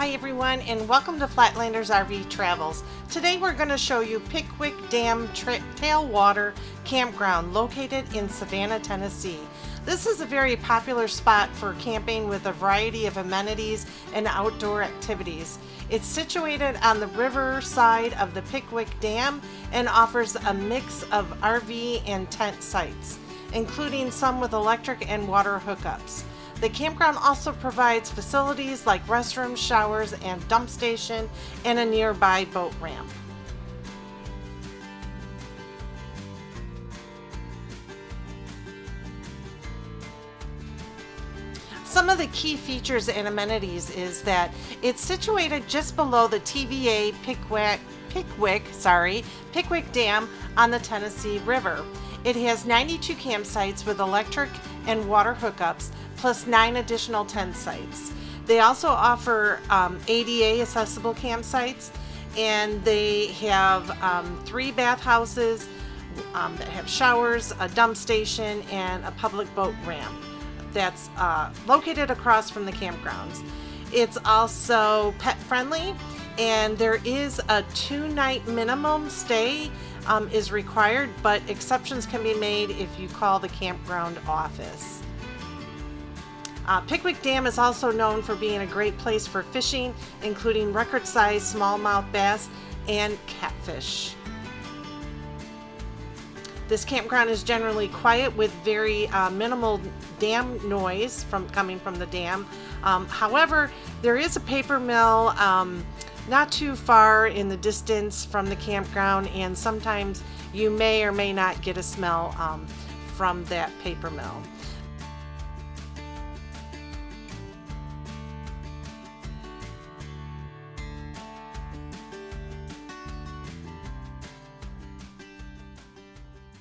Hi everyone, and welcome to Flatlanders RV Travels. Today we're going to show you Pickwick Dam Tailwater Campground located in Savannah, Tennessee. This is a very popular spot for camping with a variety of amenities and outdoor activities. It's situated on the river side of the Pickwick Dam and offers a mix of RV and tent sites, including some with electric and water hookups. The campground also provides facilities like restrooms, showers, and dump station, and a nearby boat ramp. Some of the key features and amenities is that it's situated just below the TVA Pickwick Dam on the Tennessee River. It has 92 campsites with electric and water hookups, plus 9 additional tent sites. They also offer ADA accessible campsites, and they have 3 bathhouses that have showers, a dump station, and a public boat ramp that's located across from the campgrounds. It's also pet friendly, and there is a 2-night minimum stay is required, but exceptions can be made if you call the campground office. Pickwick Dam is also known for being a great place for fishing, including record-sized smallmouth bass and catfish. This campground is generally quiet with very minimal dam noise coming from the dam. However, there is a paper mill not too far in the distance from the campground, and sometimes you may or may not get a smell from that paper mill.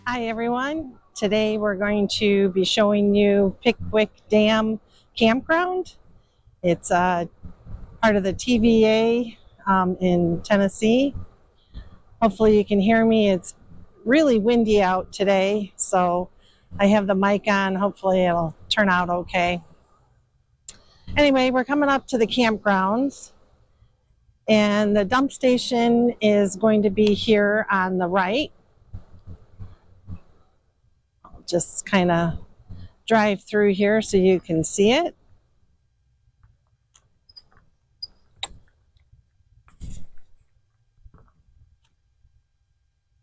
Hi everyone, today we're going to be showing you Pickwick Dam Campground. It's part of the TVA in Tennessee. Hopefully you can hear me. It's really windy out today, so I have the mic on. Hopefully it'll turn out okay. Anyway, we're coming up to the campgrounds, and the dump station is going to be here on the right. I'll just kind of drive through here so you can see it.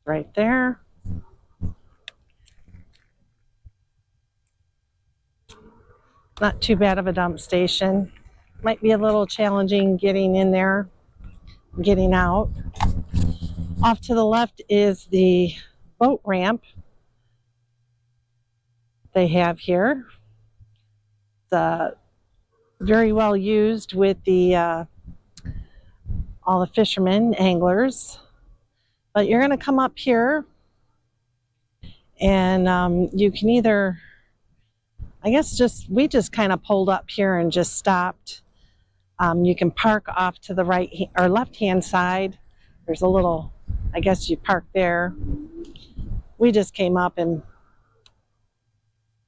Right there. Not too bad of a dump station. Might be a little challenging getting in there, getting out. Off to the left is the boat ramp they have here. It's very well used with the all the fishermen, anglers. But you're going to come up here, and you can either, I guess we just kind of pulled up here and just stopped. You can park off to the right or left hand side. There's a little, I guess you park there. We just came up and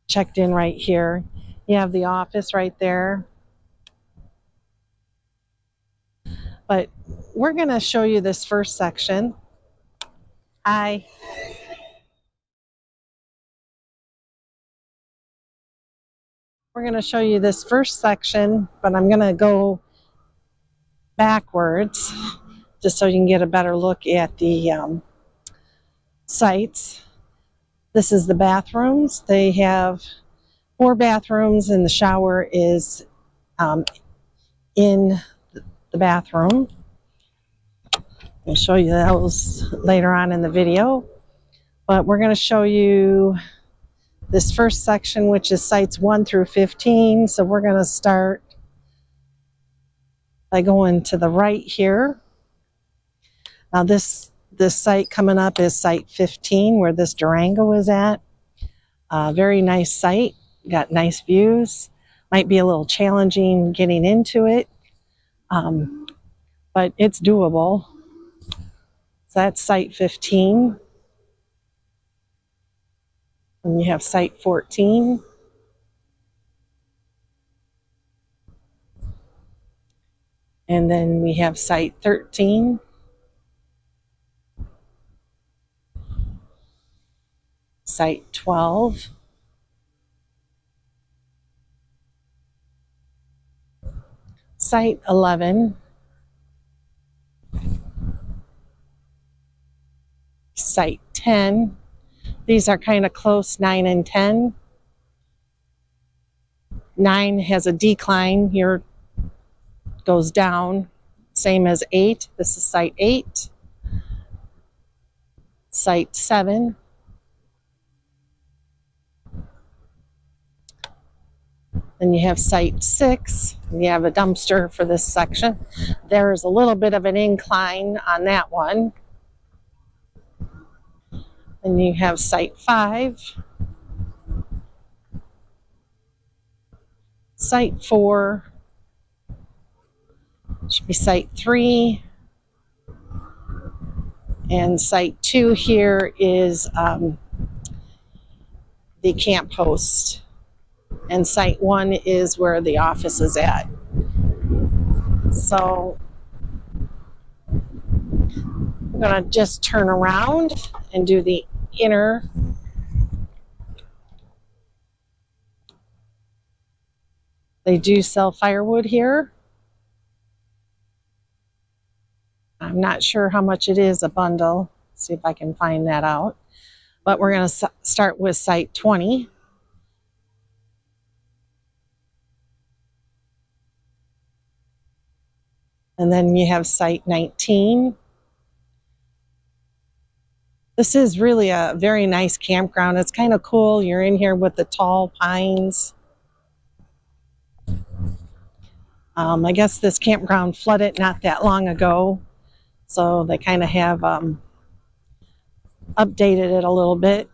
checked in right here. You have the office right there. But we're going to show you this first section. Hi. We're going to show you this first section, but I'm going to go backwards just so you can get a better look at the sites. This is the bathrooms. They have 4 bathrooms, and the shower is in the bathroom. I'll show you those later on in the video, but we're going to show you this first section, which is sites 1 through 15. So we're going to start by going to the right here. Now this site coming up is site 15, where this Durango is at. Very nice site, got nice views. Might be a little challenging getting into it, but it's doable. So that's site 15. And you have site 14. And then we have site 13. Site 12. Site 11. Site 10. These are kind of close, 9 and 10. 9 has a decline here, goes down, same as 8. This is site 8. Site 7. Then you have site 6. You have a dumpster for this section. There's a little bit of an incline on that one. Then you have site 5. Site 4. Should be site 3. And site 2 here is the camp host. And site 1 is where the office is at. So I'm going to just turn around and do the inner. They do sell firewood here. I'm not sure how much it is a bundle. See if I can find that out. But we're going to start with site 20. And then you have site 19. This is really a very nice campground. It's kind of cool. You're in here with the tall pines. I guess this campground flooded not that long ago. So they kind of have updated it a little bit.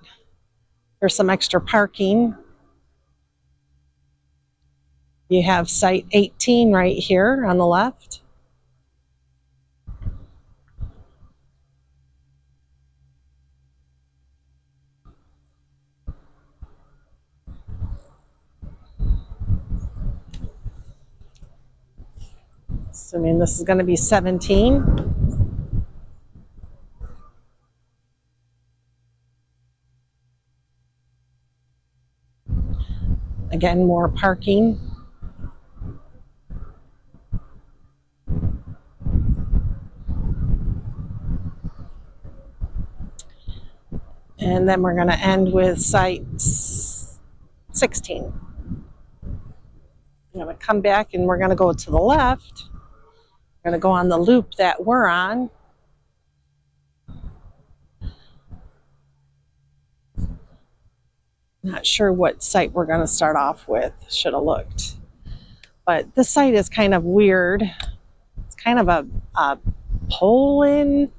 There's some extra parking. You have site 18 right here on the left. Assuming this is going to be 17. Again, more parking. And then we're going to end with site 16. I'm going to come back and we're going to go to the left. We're going to go on the loop that we're on. Not sure what site we're going to start off with. Should have looked. But this site is kind of weird. It's kind of a pull in,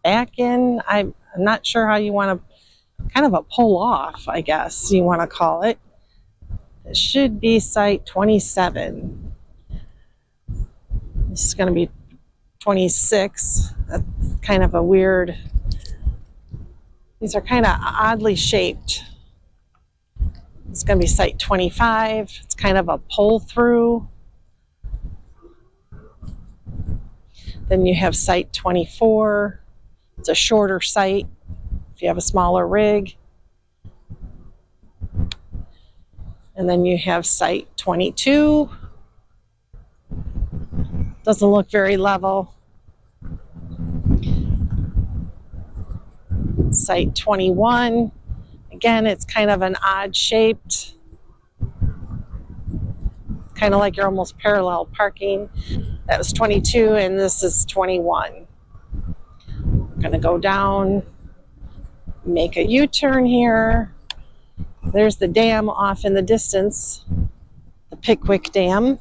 back in. I'm not sure how you want to, kind of a pull off, I guess you want to call it. It should be site 27. This is going to be 26. That's kind of a weird, these are kind of oddly shaped. It's going to be site 25. It's kind of a pull through. Then you have site 24. It's a shorter site if you have a smaller rig. And then you have site 22. Doesn't look very level. Site 21. Again, it's kind of an odd shaped, kind of like you're almost parallel parking. That was 22 and this is 21. I'm going to go down, make a U-turn here. There's the dam off in the distance, the Pickwick Dam.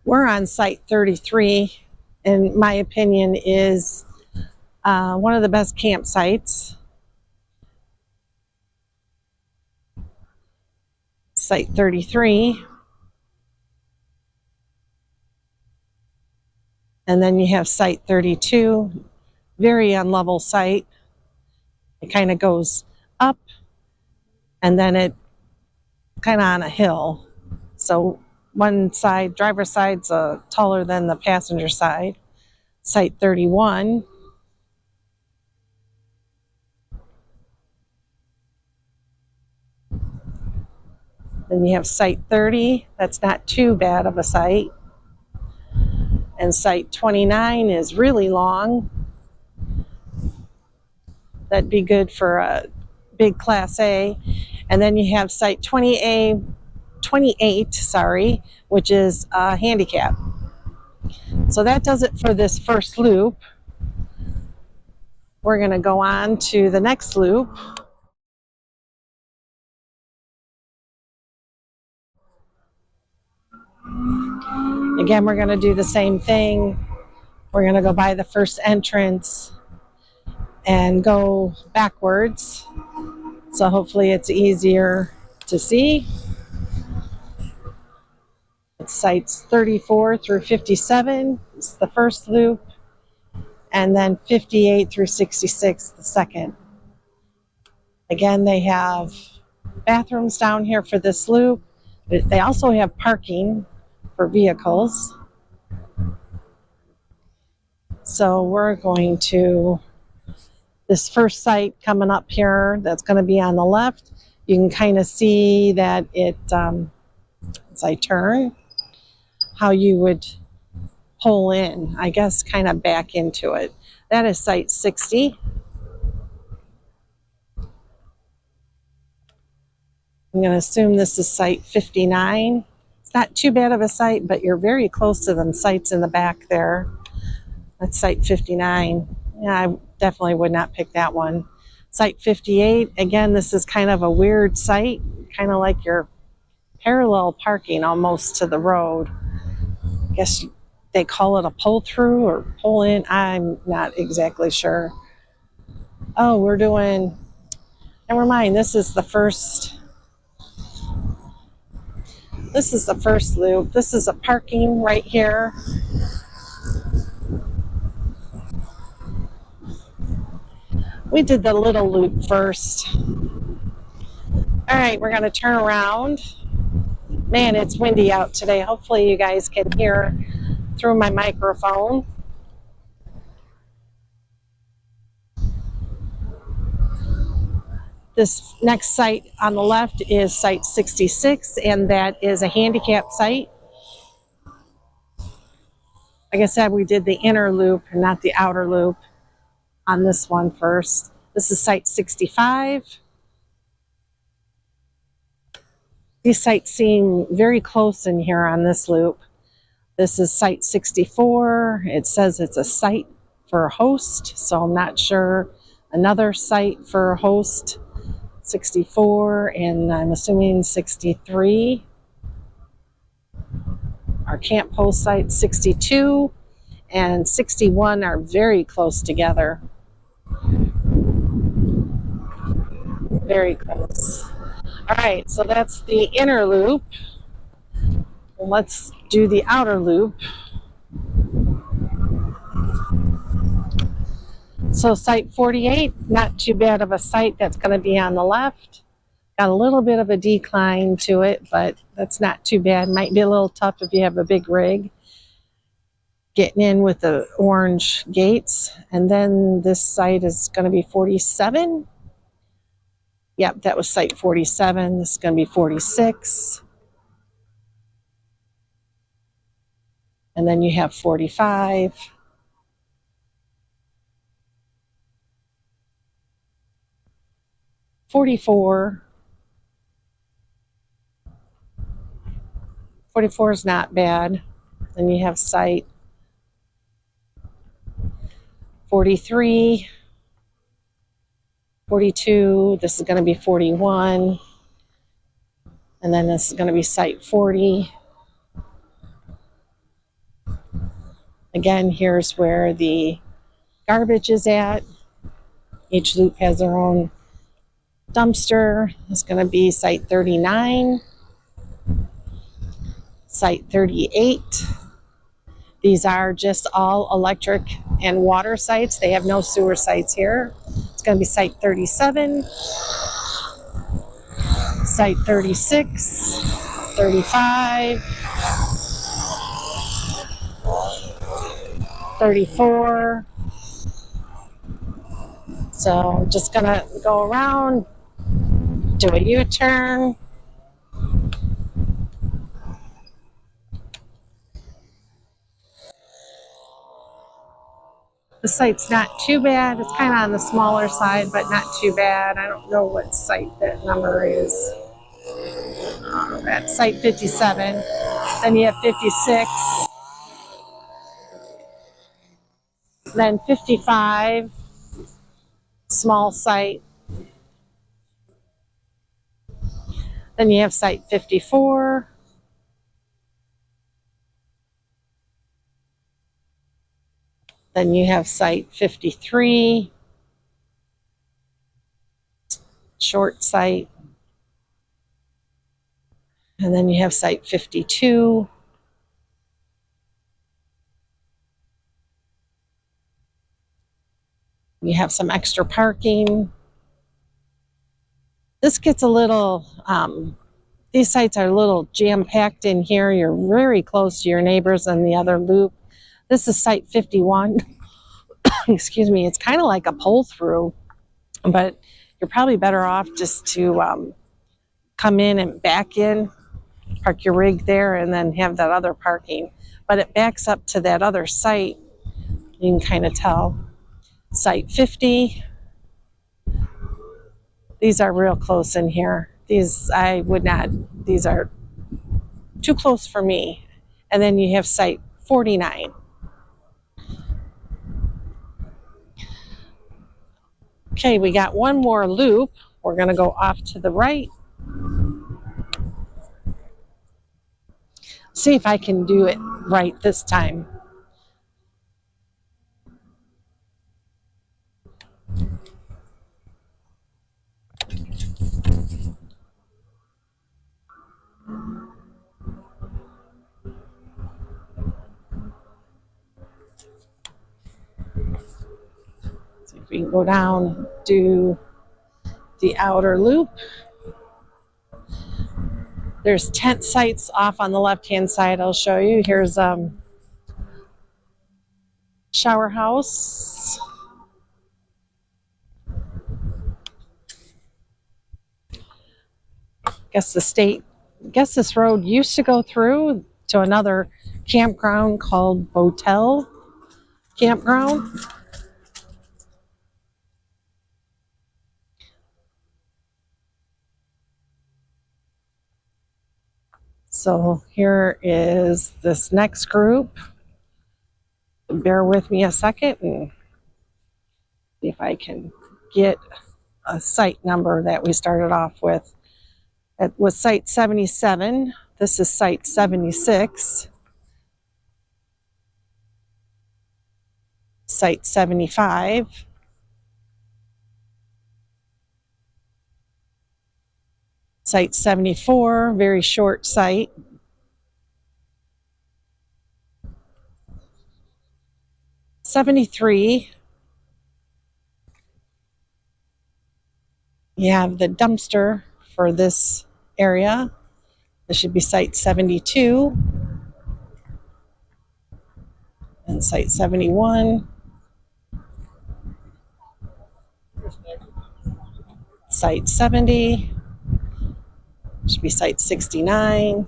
We're on site 33, in my opinion, is one of the best campsites. Site 33. And then you have site 32, very unlevel site. It kind of goes up and then it kind of on a hill. So one side, driver's side's taller than the passenger side. Site 31. Then you have site 30. That's not too bad of a site. And site 29 is really long. That'd be good for a big Class A. And then you have site 28, which is a handicap. So that does it for this first loop. We're going to go on to the next loop. Again, we're going to do the same thing. We're going to go by the first entrance and go backwards. So hopefully it's easier to see. It's sites 34 through 57 is the first loop, and then 58 through 66 the second. Again, they have bathrooms down here for this loop. They also have parking for vehicles. So we're going to this first site coming up here that's going to be on the left. You can kind of see that it, as I turn, how you would pull in, I guess, kind of back into it. That is site 60. I'm going to assume this is site 59. It's not too bad of a site, but you're very close to them sites in the back there. That's site 59. Yeah, I definitely would not pick that one. Site 58, again, this is kind of a weird site, kind of like you're parallel parking almost to the road. I guess they call it a pull through or pull in. I'm not exactly sure. Oh, we're doing, never mind, this is the first loop. This is a parking right here. We did the little loop first. All right, we're going to turn around. Man, it's windy out today. Hopefully you guys can hear through my microphone. This next site on the left is site 66, and that is a handicap site. Like I said, we did the inner loop, not the outer loop, on this one first. This is site 65. These sites seem very close in here on this loop. This is site 64. It says it's a site for a host, so I'm not sure. Another site for a host, 64, and I'm assuming 63. Our camp host site 62 and 61 are very close together. Very close. All right, so that's the inner loop. Let's do the outer loop. So site 48, not too bad of a site. That's going to be on the left. Got a little bit of a decline to it, but that's not too bad. Might be a little tough if you have a big rig. Getting in with the orange gates. And then this site is going to be 47. Yep, that was site 47. This is going to be 46. And then you have 45. 44. 44 is not bad. Then you have site 43. 42, this is going to be 41, and then this is going to be site 40. Again, here's where the garbage is at. Each loop has their own dumpster. It's going to be site 39, site 38. These are just all electric and water sites. They have no sewer sites here. It's going to be site 37, site 36, 35, 34. So I'm just gonna go around, do a U-turn. The site's not too bad. It's kind of on the smaller side, but not too bad. I don't know what site that number is. At site 57. Then you have 56. Then 55, small site. Then you have site 54. Then you have site 53, short site. And then you have site 52. You have some extra parking. This gets a little, these sites are a little jam-packed in here. You're very close to your neighbors on the other loop. This is site 51. Excuse me. It's kind of like a pull-through, but you're probably better off just to come in and back in, park your rig there, and then have that other parking. But it backs up to that other site. You can kind of tell. Site 50. These are real close in here. These I would not, these are too close for me. And then you have site 49. Okay, we got one more loop. We're going to go off to the right. See if I can do it right this time. See if we can go down, do the outer loop. There's tent sites off on the left-hand side. I'll show you. Here's shower house. Guess this road used to go through to another campground called Hotel Campground. So here is this next group. Bear with me a second and see if I can get a site number that we started off with. It was site 77. This is site 76. Site 75. Site 74, very short site. '73. You have the dumpster for this area. This should be site 72. And site 71. Site 70. Should be site 69.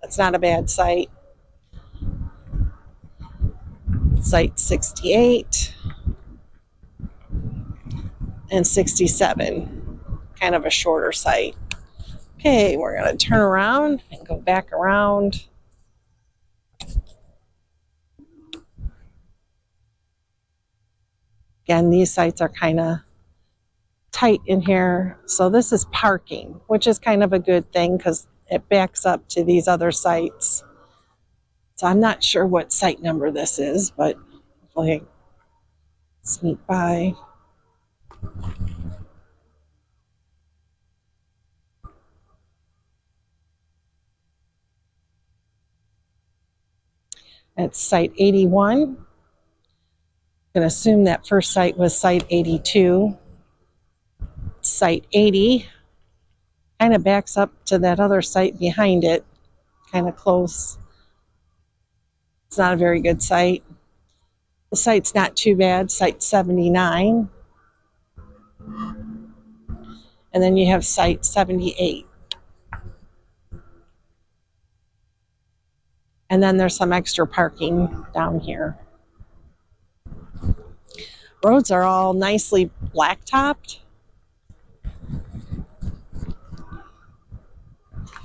That's not a bad site. Site 68. And 67. Kind of a shorter site. Okay, we're going to turn around and go back around. Again, these sites are kind of tight in here. So this is parking, which is kind of a good thing because it backs up to these other sites. So I'm not sure what site number this is, but hopefully I sneak by. It's site 81. I'm going to assume that first site was site 82. Site 80 kind of backs up to that other site behind it, kind of close. It's not a very good site. The site's not too bad, site 79. And then you have site 78. And then there's some extra parking down here. Roads are all nicely blacktopped.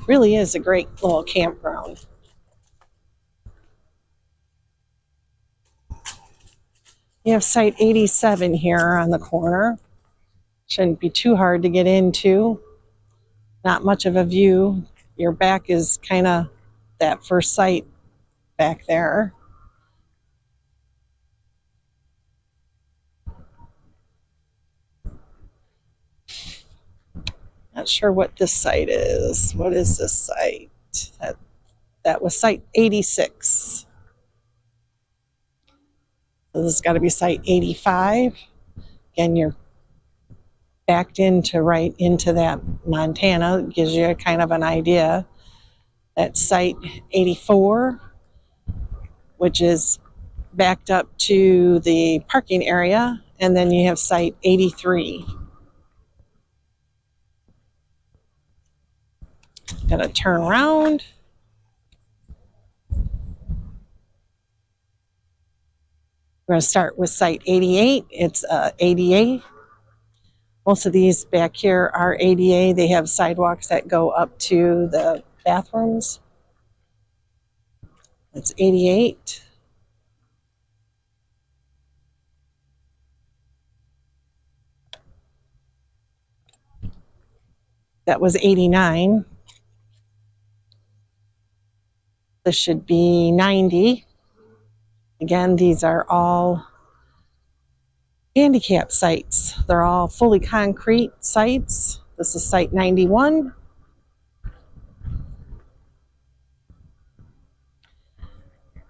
Really is a great little campground. You have site 87 here on the corner. Shouldn't be too hard to get into. Not much of a view. Your back is kind of that first site back there. Not sure what this site is. What is this site? That was site 86. So this has got to be site 85. Again, you're backed into right into that Montana. It gives you kind of an idea. That's site 84, which is backed up to the parking area. And then you have site 83. Gotta turn around. We're going to start with site 88. It's ADA. Most of these back here are ADA. They have sidewalks that go up to the bathrooms. That's 88. That was 89. This should be 90. Again, these are all handicap sites. They're all fully concrete sites. This is site 91.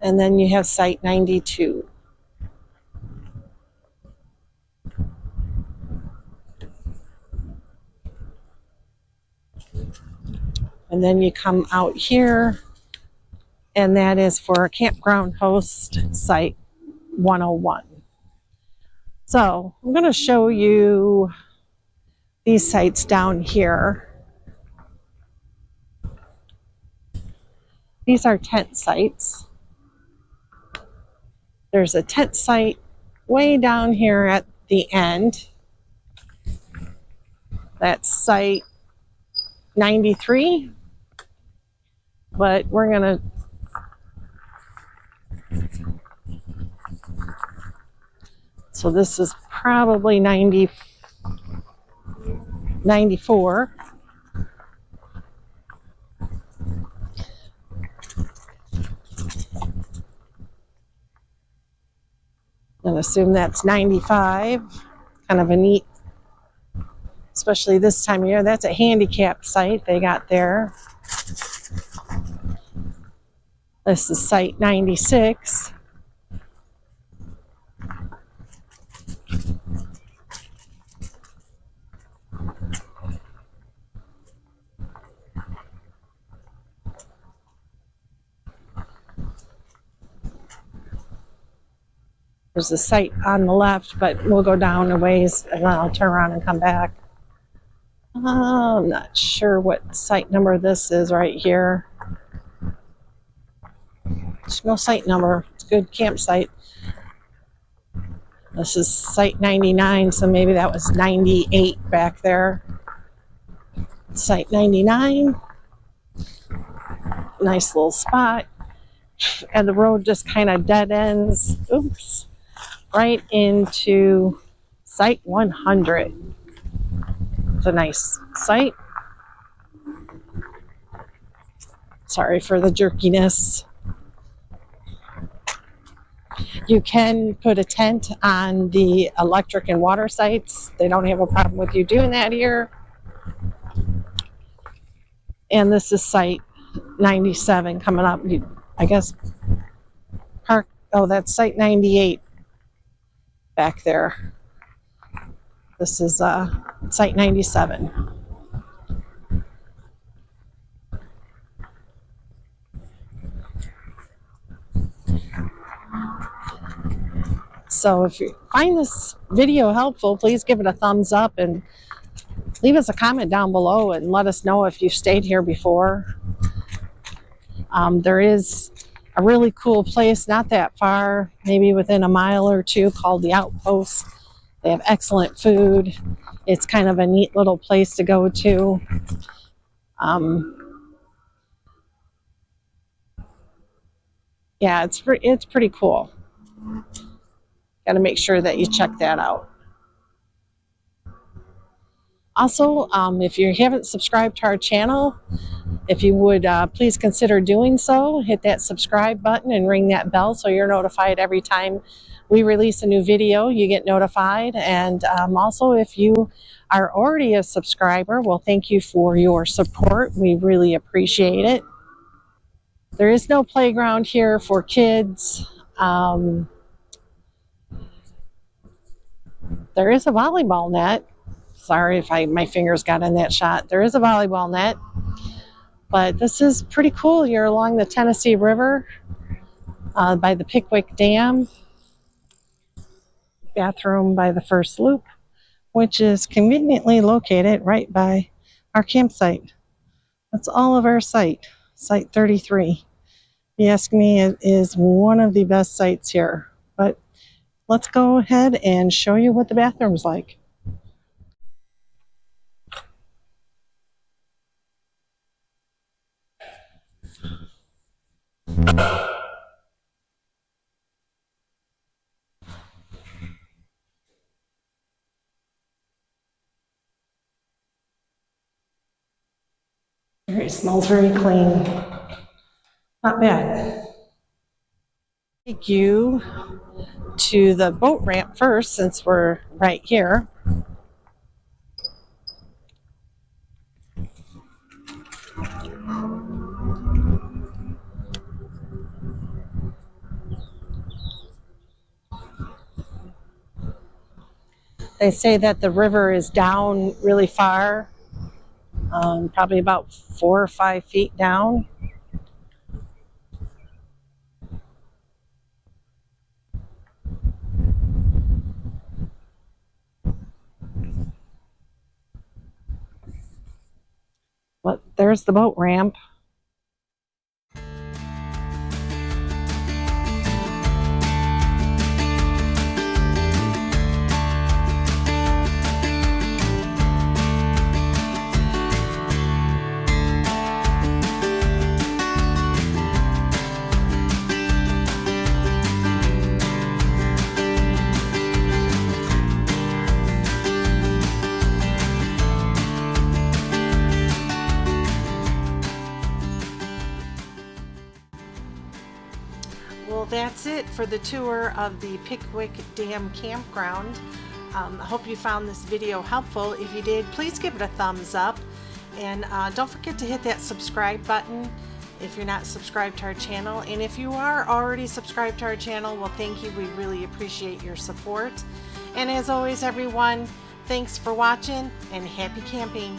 And then you have site 92. And then you come out here, and that is for a campground host, site 101. So I'm going to show you these sites down here. These are tent sites. There's a tent site way down here at the end. That's site 93. But we're going to so this is probably 94. And assume that's 95. Kind of a neat, especially this time of year. That's a handicap site they got there. This is site 96. There's a site on the left, but we'll go down a ways and then I'll turn around and come back. I'm not sure what site number this is right here. There's no site number. It's a good campsite. This is site 99, so maybe that was 98 back there. Site 99. Nice little spot. And the road just kind of dead ends. Oops. Right into site 100. It's a nice site. Sorry for the jerkiness. You can put a tent on the electric and water sites. They don't have a problem with you doing that here. And this is site 97 coming up. I guess park. Oh, that's site 98 back there. This is site 97. So if you find this video helpful, please give it a thumbs up and leave us a comment down below and let us know if you've stayed here before. There is a really cool place not that far, maybe within a mile or two, called the Outpost. They have excellent food. It's kind of a neat little place to go to. Yeah, it's pretty cool. Got to make sure that you check that out. Also, if you haven't subscribed to our channel, if you would please consider doing so. Hit that subscribe button and ring that bell so you're notified every time we release a new video. You get notified. And also, if you are already a subscriber, well, thank you for your support. We really appreciate it. There is no playground here for kids. There is a volleyball net. Sorry if my fingers got in that shot. There is a volleyball net. But this is pretty cool. You're along the Tennessee River by the Pickwick Dam. Bathroom by the first loop, which is conveniently located right by our campsite. That's all of our site 33. If you ask me, it is one of the best sites here. But let's go ahead and show you what the bathroom's like. It smells very clean. Not bad. Take you to the boat ramp first, since we're right here. They say that the river is down really far, probably about 4 or 5 feet down. But there's the boat ramp. Well, that's it for the tour of the Pickwick Dam Campground. I hope you found this video helpful. If you did, please give it a thumbs up. And don't forget to hit that subscribe button if you're not subscribed to our channel. And if you are already subscribed to our channel, well, thank you. We really appreciate your support. And as always, everyone, thanks for watching and happy camping.